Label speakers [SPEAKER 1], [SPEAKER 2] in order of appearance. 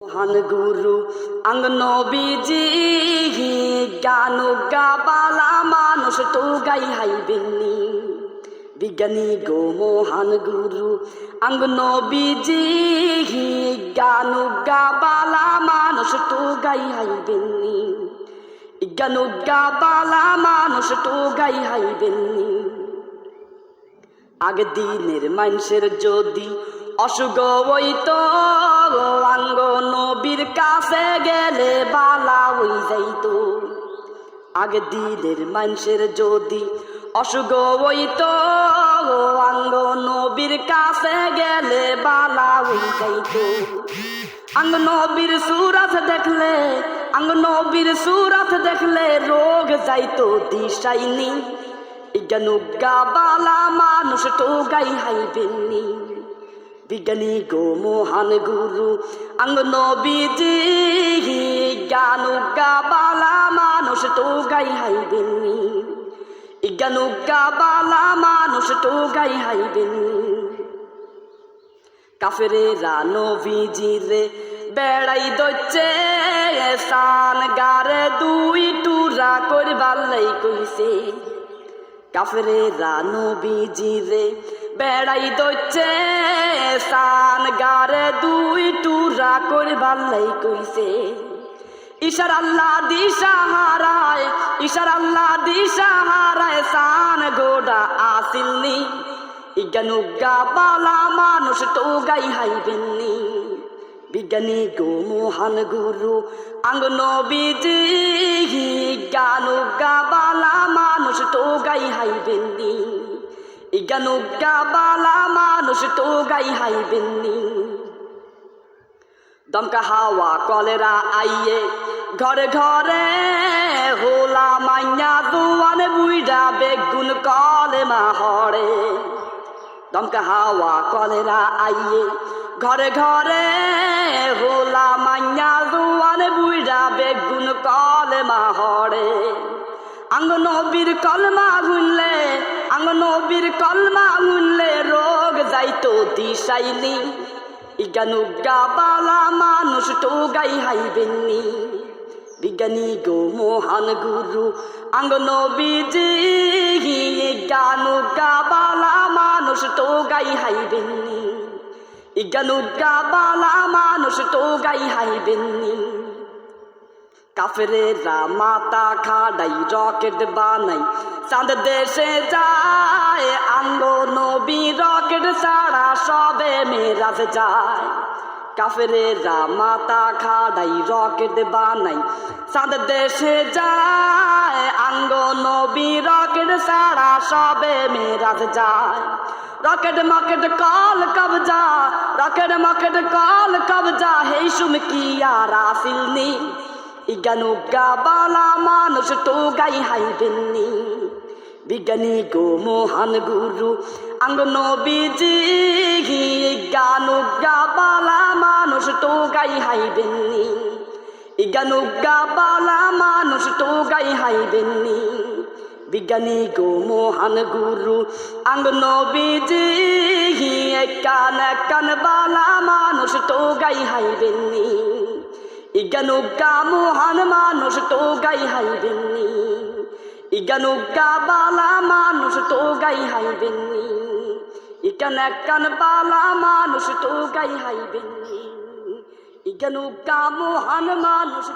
[SPEAKER 1] মহান গুরু আঙ্গ নবীজি গান গাবালা মানুষ তো গাই হাইবেননি। বিজ্ঞানী গো মহান গুরু আঙ্গ নবীজি গান গাবালা মানুষ তো গাই হাইবেননি। গান গাবালা মানুষ তো গাই হাইবেননি। আগে দিনের মানুষের যদি অসুখ হইতো আঙ্গ নবীর কাছে গেলে বালা হই যাইতো। আগে দিনের মানুষের যদি অসুখ হইতো আঙ্গ নবীর কাছে গেলে বালা হই যাইতো। আঙ্গ নবীর সুরত দেখলে আঙ্গ নবীর সুরত দেখলে রোগ যাইতো দিশাইনি। জ্ঞান গাবালা মানুষ তো গাই হাইবেননি। বিজ্ঞানী গো মহান গুরু আঙ্গ নবীজি জ্ঞান গাবালা মানুষ তো গাই হাইবেননি। জ্ঞান গাবালা মানুষ তো গাই হাইবেননি। কাফেরেরা নবীজিরে বেড়াই দচ্ছে সান গারে দুই টুরা করবার লাই কইছে। কাফেরেরা নবীজিরে বেড়াই দচ্ছে সান গারে দুই টুরা করবার লাই কইছে। ঈশার আল্লাহ দিশা হারায় ঈশার আল্লাহ দিশা হারায় সান গোডা আসিলনি। জ্ঞান গাবালা মানুষ তো গাই হাইবেননি। বিজ্ঞানী গো মহান গুরু আঙ্গ নবীজি জ্ঞান গাবালা মানুষ তো গাই হাইবেননি। জ্ঞান গাবালা মানুষ তো গাই হাইবেননি। দমকা হাওয়া কলেরা আইয়ে ঘরে ঘরে হোলা মাইয়া দুয়ানে বুইড়া বেগুন কলেমা হরে। দমকা হাওয়া কলেরা আইয়ে ঘরে ঘরে হোলা মাইয়া দুয়ানে বুইড়া বেগুন কলেমা হরে। আঙ্গ নবীর কলমা গুনলে আঙ্গ নবীর কলমা গুনলে রোগ যাইতো দিশাইনি। জ্ঞান গাবালা মানুষ তো গাই হাইবেননি। বিজ্ঞানী গো মহান গুরু আঙ্গ নবীজি জ্ঞান গাবালা মানুষ তো গাই হাইবেননি। জ্ঞান গাবালা মানুষ তো গাই হাইবেননি। কাফেরেরা মাথা খাড়াই রকেট বানাই চাঁদ দেশে যায়। আঙ্গ নবী রকেট ছাড়া সবে মেরাজ যায়। কাফেরেরা মাথা খাড়াই রকেট বানাই চাঁদ দেশে যায়। আঙ্গ নবী রকেট ছাড়া সবে মেরাজ যায়। রকেট মকেট কল কবজা রকেট মকেট কল কবজা হে সুম কি আর আসিলনি। জ্ঞান গাবালা মানুষ তো গাই হাইবেননি। বিজ্ঞানী গো মহান গুরু আঙ্গ নবীজি জ্ঞান গাবালা মানুষ তো গাই হাইবেননি। জ্ঞান গাবালা মানুষ তো গাই হাইবেননি। বিজ্ঞানী গো মহান গুরু আঙ্গ নবীজি কান কান বালা মানুষ তো গাই হাইবেননি। জ্ঞান গা মহান মানুষ তো গাই হাইবেননি। জ্ঞান গাবালা মানুষ তো গাই হাইবেননি। কান কান বালা মানুষ তো গাই হাইবেননি। জ্ঞান গা মহান মানুষ